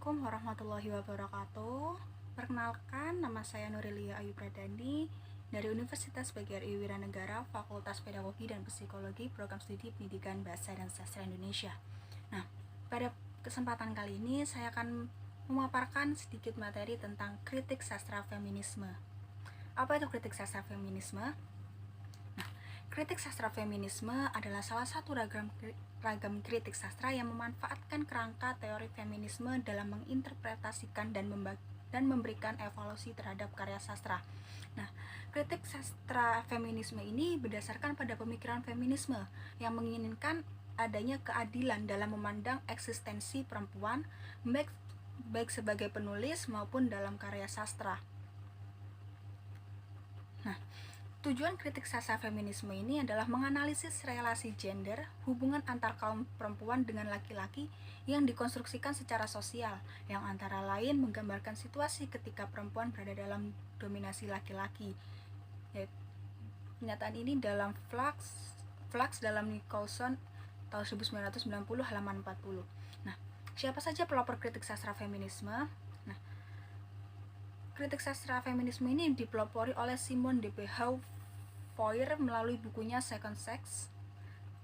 Assalamualaikum warahmatullahi wabarakatuh. Perkenalkan, nama saya Nurilia Ayu Pradani dari Universitas PGRI Wiranegara, Fakultas Pedagogi dan Psikologi, Program Studi Pendidikan Bahasa dan Sastra Indonesia. Nah, pada kesempatan kali ini saya akan memaparkan sedikit materi tentang kritik sastra feminisme. Apa itu kritik sastra feminisme? Kritik sastra feminisme adalah salah satu ragam kritik sastra yang memanfaatkan kerangka teori feminisme dalam menginterpretasikan dan memberikan evaluasi terhadap karya sastra. Nah, kritik sastra feminisme ini berdasarkan pada pemikiran feminisme yang menginginkan adanya keadilan dalam memandang eksistensi perempuan baik sebagai penulis maupun dalam karya sastra. Nah, tujuan kritik sastra feminisme ini adalah menganalisis relasi gender, hubungan antar kaum perempuan dengan laki-laki yang dikonstruksikan secara sosial, yang antara lain menggambarkan situasi ketika perempuan berada dalam dominasi laki-laki. Pernyataan ini dalam Flux dalam Nicholson tahun 1990 halaman 40. Nah, siapa saja pelopor kritik sastra feminisme? Nah, kritik sastra feminisme ini dipelopori oleh Simone de Beauvoir melalui bukunya Second Sex.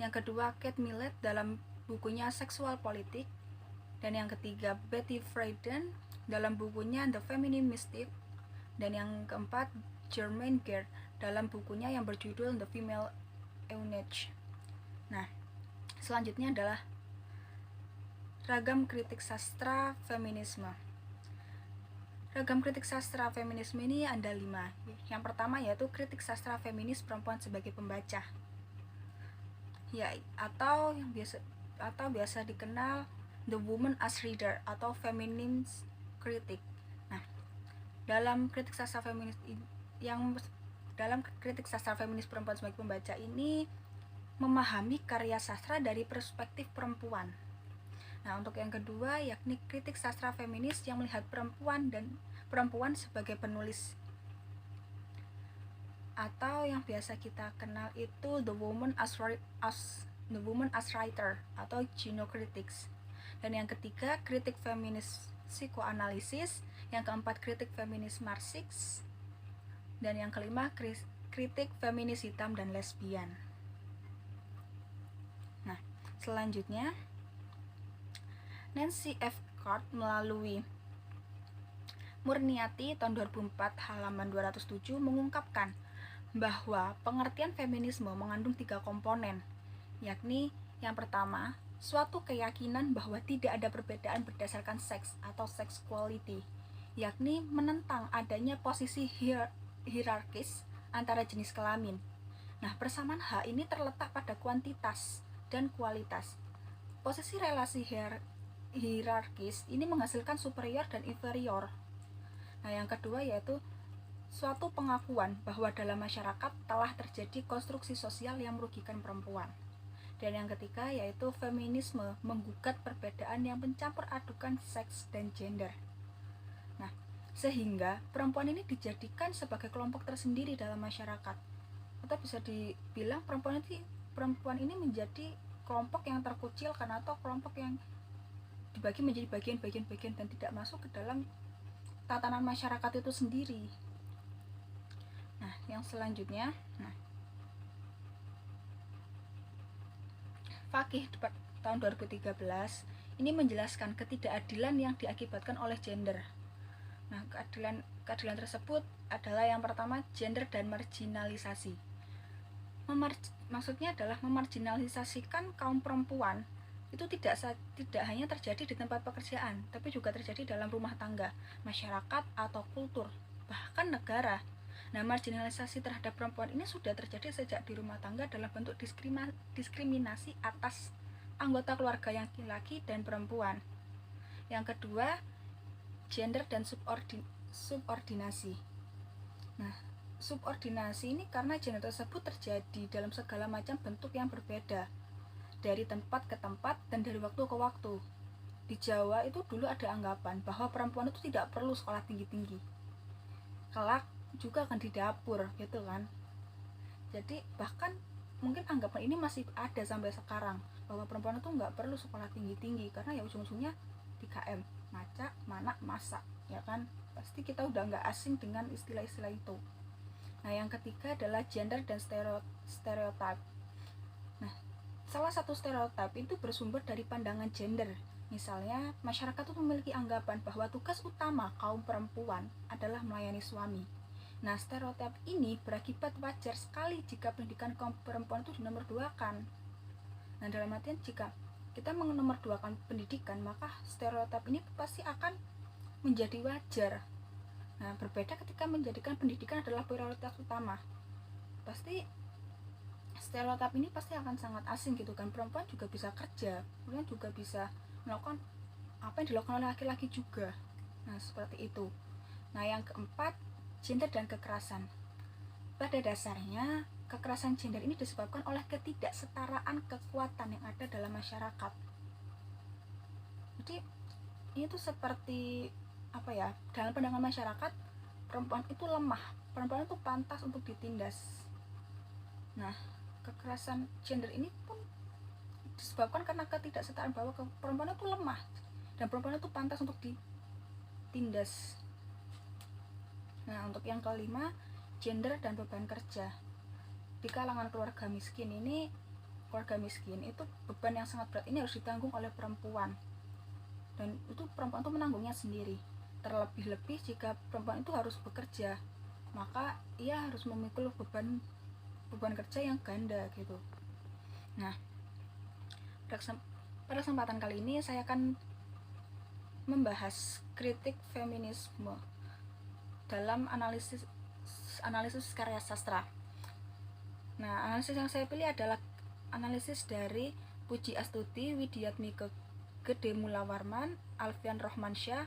Yang kedua, Kate Millett dalam bukunya Seksual Politik. Dan yang ketiga, Betty Friedan dalam bukunya The Feminine Mystique. Dan yang keempat, Germaine Gard dalam bukunya yang berjudul The Female Eunuch. Nah, selanjutnya adalah ragam kritik sastra feminisme. Ragam kritik sastra feminisme ini ada 5. Yang pertama yaitu kritik sastra feminis perempuan sebagai pembaca. Ya, atau biasa dikenal the woman as reader atau feminist critic. Nah, dalam kritik sastra feminis perempuan sebagai pembaca ini memahami karya sastra dari perspektif perempuan. Nah, untuk yang kedua yakni kritik sastra feminis yang melihat perempuan sebagai penulis, atau yang biasa kita kenal itu the woman as writer atau genocritics. Dan yang ketiga kritik feminis psikoanalisis, yang keempat kritik feminis marxis, dan yang kelima kritik feminis hitam dan lesbian. Nah, selanjutnya Nancy F. Card melalui Murniati tahun 2004 halaman 207 mengungkapkan bahwa pengertian feminisme mengandung 3 komponen, yakni yang pertama, suatu keyakinan bahwa tidak ada perbedaan berdasarkan seks atau sex equality, yakni menentang adanya posisi hierarkis antara jenis kelamin. Nah, persamaan hak ini terletak pada kuantitas dan kualitas. Posisi relasi hierarkis ini menghasilkan superior dan inferior. Nah, yang kedua yaitu suatu pengakuan bahwa dalam masyarakat telah terjadi konstruksi sosial yang merugikan perempuan. Dan yang ketiga yaitu feminisme menggugat perbedaan yang mencampur adukan seks dan gender. Nah, sehingga perempuan ini dijadikan sebagai kelompok tersendiri dalam masyarakat. Atau bisa dibilang perempuan ini menjadi kelompok yang terkucilkan atau kelompok yang dibagi menjadi bagian-bagian dan tidak masuk ke dalam tatanan masyarakat itu sendiri. Nah, yang selanjutnya, Fakih tahun 2013 ini menjelaskan ketidakadilan yang diakibatkan oleh gender. Nah, keadilan tersebut adalah yang pertama gender dan marginalisasi. Maksudnya adalah memarginalisasikan kaum perempuan itu tidak hanya terjadi di tempat pekerjaan, tapi juga terjadi dalam rumah tangga, masyarakat atau kultur, bahkan negara. Nah, marginalisasi terhadap perempuan ini sudah terjadi sejak di rumah tangga dalam bentuk diskriminasi atas anggota keluarga yang laki-laki dan perempuan. Yang kedua, gender dan subordinasi. Nah, subordinasi ini karena gender tersebut terjadi dalam segala macam bentuk yang berbeda, dari tempat ke tempat dan dari waktu ke waktu. Di Jawa itu dulu ada anggapan bahwa perempuan itu tidak perlu sekolah tinggi-tinggi, kelak juga akan di dapur, gitu kan. Jadi bahkan mungkin anggapan ini masih ada sampai sekarang, bahwa perempuan itu nggak perlu sekolah tinggi-tinggi karena ya ujung-ujungnya di KM macak, manak, masak, ya kan? Pasti kita udah nggak asing dengan istilah-istilah itu. Nah, yang ketiga adalah gender dan stereotype. Nah, salah satu stereotip itu bersumber dari pandangan gender. Misalnya, masyarakat itu memiliki anggapan bahwa tugas utama kaum perempuan adalah melayani suami. Nah, stereotip ini berakibat wajar sekali jika pendidikan kaum perempuan itu dinomorduakan. Nah, dalam artian jika kita menomorduakan pendidikan, maka stereotip ini pasti akan menjadi wajar. Nah, berbeda ketika menjadikan pendidikan adalah prioritas utama. Pasti stereotip ini pasti akan sangat asing gitu kan. Perempuan juga bisa kerja, perempuan juga bisa melakukan apa yang dilakukan oleh laki-laki juga. Nah, seperti itu. Nah, yang keempat, gender dan kekerasan. Pada dasarnya, kekerasan gender ini disebabkan oleh ketidaksetaraan kekuatan yang ada dalam masyarakat. Jadi, ini tuh seperti apa ya? Dalam pandangan masyarakat, perempuan itu lemah, perempuan itu pantas untuk ditindas. Nah, kekerasan gender ini pun disebabkan karena ketidaksetaraan bahwa perempuan itu lemah dan perempuan itu pantas untuk ditindas. Nah, untuk yang kelima, gender dan beban kerja. Di kalangan keluarga miskin itu beban yang sangat berat ini harus ditanggung oleh perempuan, dan itu perempuan itu menanggungnya sendiri. Terlebih-lebih jika perempuan itu harus bekerja, maka ia harus memikul beban kerja yang ganda gitu. Nah, pada kesempatan kali ini saya akan membahas kritik feminisme dalam analisis karya sastra. Nah, analisis yang saya pilih adalah analisis dari Puji Astuti, Widiatmike Gede Mulawarman, Alfian Rohmansyah,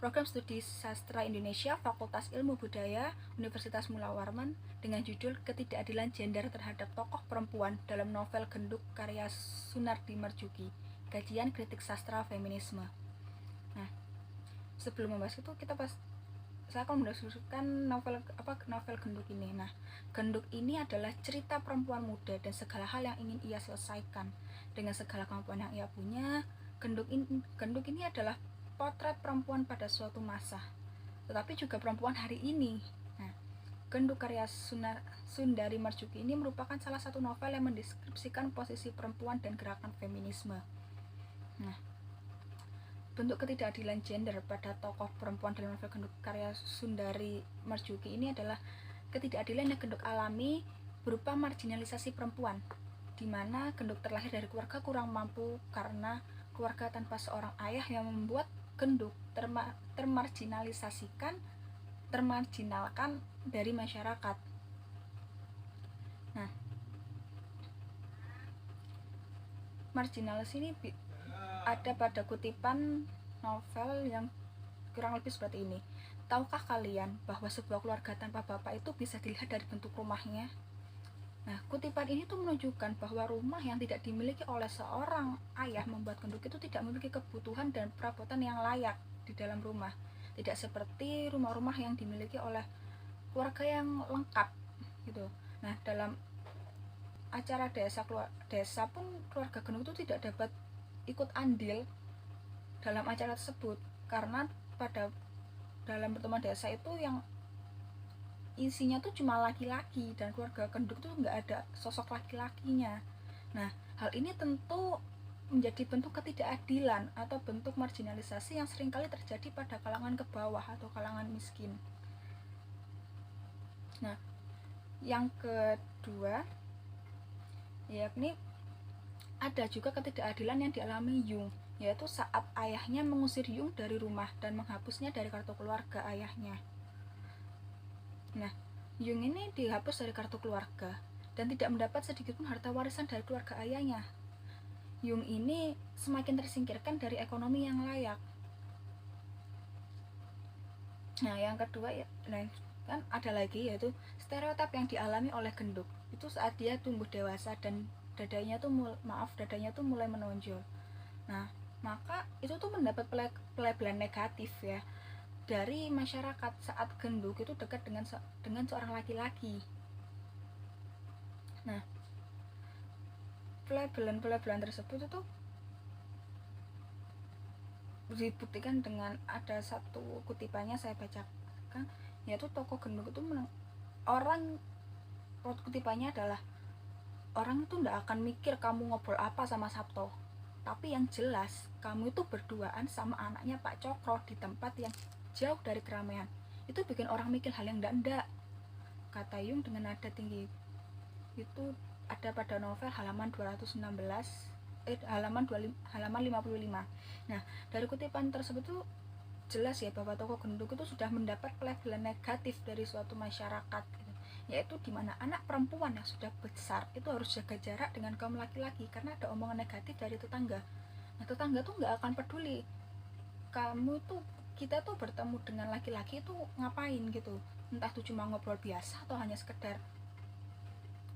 Program Studi Sastra Indonesia, Fakultas Ilmu Budaya, Universitas Mulawarman, dengan judul Ketidakadilan Gender Terhadap Tokoh Perempuan dalam Novel Genduk karya Sunardi Marjuki, Kajian Kritik Sastra Feminisme. Nah, sebelum membahas itu saya akan mendeskripsikan novel Genduk ini. Nah, Genduk ini adalah cerita perempuan muda dan segala hal yang ingin ia selesaikan dengan segala kemampuan yang ia punya. Genduk ini adalah potret perempuan pada suatu masa, tetapi juga perempuan hari ini. Nah, Genduk karya Sundari Marjuki ini merupakan salah satu novel yang mendeskripsikan posisi perempuan dan gerakan feminisme. Nah, bentuk ketidakadilan gender pada tokoh perempuan dalam novel Genduk karya Sundari Marjuki ini adalah ketidakadilan yang Genduk alami berupa marginalisasi perempuan, di mana Genduk terlahir dari keluarga kurang mampu karena keluarga tanpa seorang ayah, yang membuat Genduk termarginalkan dari masyarakat. Nah, marginalis ini ada pada kutipan novel yang kurang lebih seperti ini. Tahukah kalian bahwa sebuah keluarga tanpa bapak itu bisa dilihat dari bentuk rumahnya? Nah, kutipan ini tuh menunjukkan bahwa rumah yang tidak dimiliki oleh seorang ayah membuat Genduk itu tidak memiliki kebutuhan dan perabotan yang layak di dalam rumah. Tidak seperti rumah-rumah yang dimiliki oleh keluarga yang lengkap gitu. Nah, dalam acara desa pun keluarga Genduk itu tidak dapat ikut andil dalam acara tersebut, karena dalam pertemuan desa itu yang isinya tuh cuma laki-laki, dan keluarga Genduk tuh nggak ada sosok laki-lakinya. Nah, hal ini tentu menjadi bentuk ketidakadilan atau bentuk marginalisasi yang seringkali terjadi pada kalangan ke bawah atau kalangan miskin. Nah, yang kedua yakni ada juga ketidakadilan yang dialami Jung, yaitu saat ayahnya mengusir Jung dari rumah dan menghapusnya dari kartu keluarga ayahnya. Nah, Jung ini dihapus dari kartu keluarga dan tidak mendapat sedikitpun harta warisan dari keluarga ayahnya. Jung ini semakin tersingkirkan dari ekonomi yang layak. Nah, yang kedua kan ada lagi, yaitu stereotip yang dialami oleh Genduk. Itu saat dia tumbuh dewasa dan dadanya tuh mulai menonjol. Nah, maka itu tuh mendapat pelabelan negatif ya dari masyarakat saat Genduk itu dekat dengan seorang laki-laki. Nah, pelabelan tersebut itu dibuktikan dengan ada satu kutipannya saya bacakan, yaitu tokoh gendut itu orang, kutipannya adalah, orang itu nggak akan mikir kamu ngobrol apa sama Sabto, tapi yang jelas kamu itu berduaan sama anaknya Pak Cokro di tempat yang jauh dari keramaian. Itu bikin orang mikir hal yang ndak, kata Jung dengan nada tinggi. Itu ada pada novel halaman 216, halaman 55. Nah, dari kutipan tersebut tuh jelas ya bahwa tokoh gendut itu sudah mendapat pelabelan negatif dari suatu masyarakat gitu. Yaitu dimana anak perempuan yang sudah besar itu harus jaga jarak dengan kaum laki-laki karena ada omongan negatif dari tetangga. Nah, tetangga tuh nggak akan peduli kamu tuh, kita tuh bertemu dengan laki-laki itu ngapain gitu, entah itu cuma ngobrol biasa atau hanya sekedar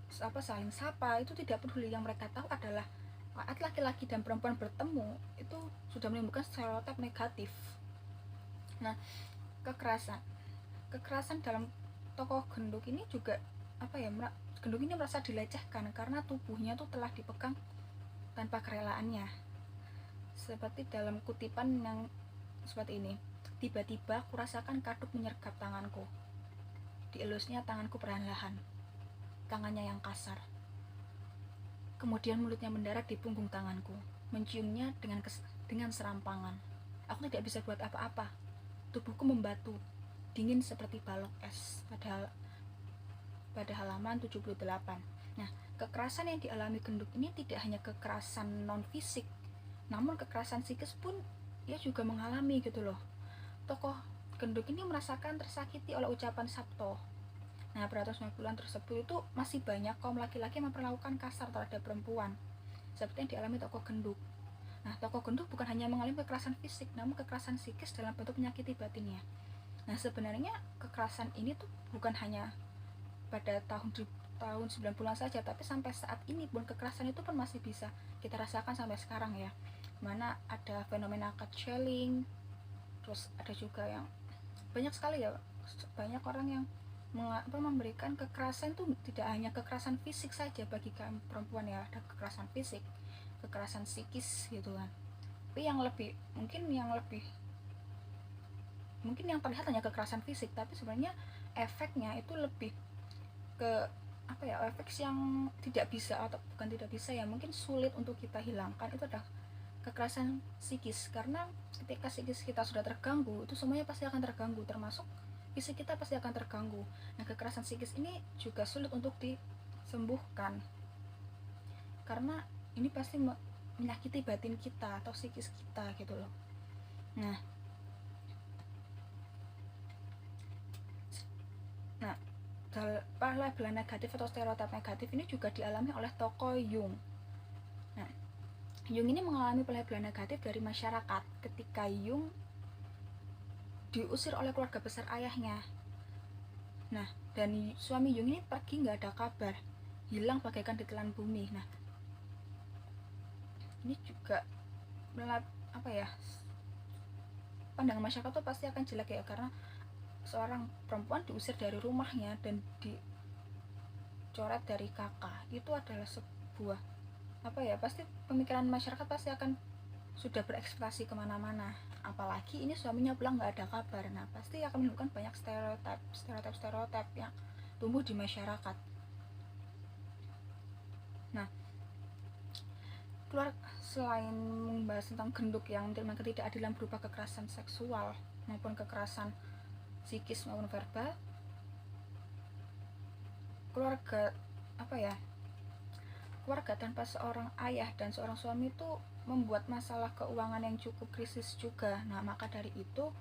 saling sapa, itu tidak peduli. Yang mereka tahu adalah saat laki-laki dan perempuan bertemu itu sudah menimbulkan stereotip negatif. Nah, kekerasan dalam tokoh genduk ini juga genduk ini merasa dilecehkan karena tubuhnya tuh telah dipegang tanpa kerelaannya. Seperti dalam kutipan yang seperti ini, tiba-tiba kurasakan kaduk menyergap tanganku, dielusnya tanganku perlahan-lahan, tangannya yang kasar. Kemudian mulutnya mendarat di punggung tanganku, menciumnya dengan serampangan. Aku tidak bisa buat apa-apa. Tubuhku membatu, dingin seperti balok es. Pada halaman 78. Nah, kekerasan yang dialami genduk ini tidak hanya kekerasan non fisik, namun kekerasan psikis pun ia juga mengalami gitu loh. Tokoh genduk ini merasakan tersakiti oleh ucapan Sabto. Nah, pada tahun 90-an tersebut itu masih banyak kaum laki-laki yang memperlakukan kasar terhadap perempuan, seperti yang dialami tokoh genduk. Nah, tokoh genduk bukan hanya mengalami kekerasan fisik, namun kekerasan psikis dalam bentuk menyakiti batinnya. Nah, sebenarnya kekerasan ini tuh bukan hanya pada tahun 90-an saja, tapi sampai saat ini pun kekerasan itu pun masih bisa kita rasakan sampai sekarang ya. Mana ada fenomena cut shelling, terus ada juga yang banyak sekali ya, banyak orang yang memberikan kekerasan itu tidak hanya kekerasan fisik saja bagi kaum perempuan ya, ada kekerasan fisik, kekerasan psikis gitu kan. Tapi yang mungkin yang terlihat hanya kekerasan fisik, tapi sebenarnya efeknya itu lebih ke efek yang tidak bisa, atau bukan tidak bisa ya, mungkin sulit untuk kita hilangkan. Itu adalah kekerasan psikis, karena ketika psikis kita sudah terganggu, itu semuanya pasti akan terganggu, termasuk fisik kita pasti akan terganggu. Nah, kekerasan psikis ini juga sulit untuk disembuhkan karena ini pasti menyakiti batin kita atau psikis kita gitu loh. Nah, pelabelan negatif atau stereotip negatif ini juga dialami oleh tokoh Jung. Nah, Jung ini mengalami pelabelan negatif dari masyarakat ketika Jung diusir oleh keluarga besar ayahnya. Nah, dan suami Jung ini pergi nggak ada kabar, hilang bagaikan ditelan bumi. Nah, ini juga pandangan masyarakat tuh pasti akan jelek ya, karena seorang perempuan diusir dari rumahnya dan dicoret dari kakak. Itu adalah sebuah pasti pemikiran masyarakat pasti akan sudah berekspektasi kemana-mana. Apalagi ini suaminya pulang nggak ada kabar. Nah, pasti akan menimbulkan banyak stereotip yang tumbuh di masyarakat. Nah, selain membahas tentang genduk yang menerima ketidakadilan berupa kekerasan seksual maupun kekerasan psikis maupun verbal, keluarga tanpa seorang ayah dan seorang suami itu membuat masalah keuangan yang cukup krisis juga. Nah, maka dari itu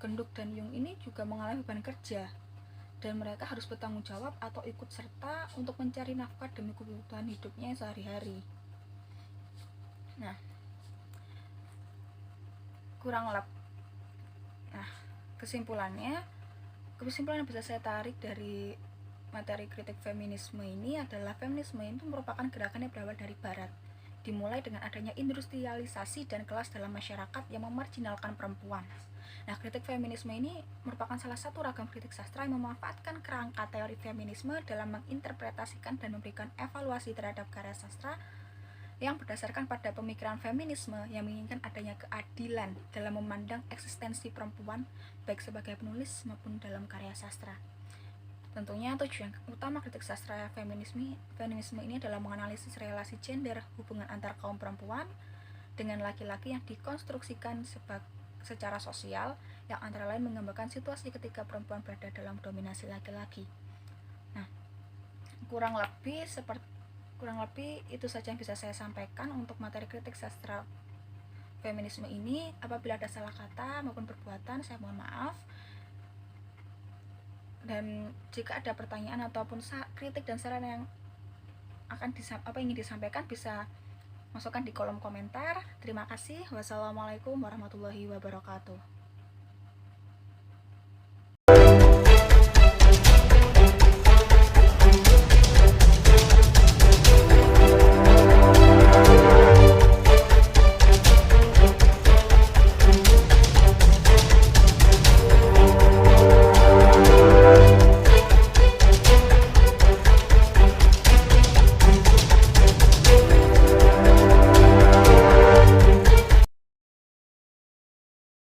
genduk dan Jung ini juga mengalami beban kerja dan mereka harus bertanggung jawab atau ikut serta untuk mencari nafkah demi kebutuhan hidupnya sehari-hari. Nah, kesimpulan yang bisa saya tarik dari materi kritik feminisme ini adalah feminisme itu merupakan gerakan yang berawal dari barat, dimulai dengan adanya industrialisasi dan kelas dalam masyarakat yang memarginalkan perempuan. Nah, kritik feminisme ini merupakan salah satu ragam kritik sastra yang memanfaatkan kerangka teori feminisme dalam menginterpretasikan dan memberikan evaluasi terhadap karya sastra yang berdasarkan pada pemikiran feminisme yang menginginkan adanya keadilan dalam memandang eksistensi perempuan baik sebagai penulis maupun dalam karya sastra. Tentunya tujuan utama kritik sastra feminisme ini adalah menganalisis relasi gender, hubungan antar kaum perempuan dengan laki-laki yang dikonstruksikan secara sosial, yang antara lain menggambarkan situasi ketika perempuan berada dalam dominasi laki-laki. Nah, kurang lebih itu saja yang bisa saya sampaikan untuk materi kritik sastra feminisme ini. Apabila ada salah kata maupun perbuatan, saya mohon maaf. Dan jika ada pertanyaan ataupun kritik dan saran yang ingin disampaikan, bisa masukkan di kolom komentar. Terima kasih. Wassalamualaikum warahmatullahi wabarakatuh.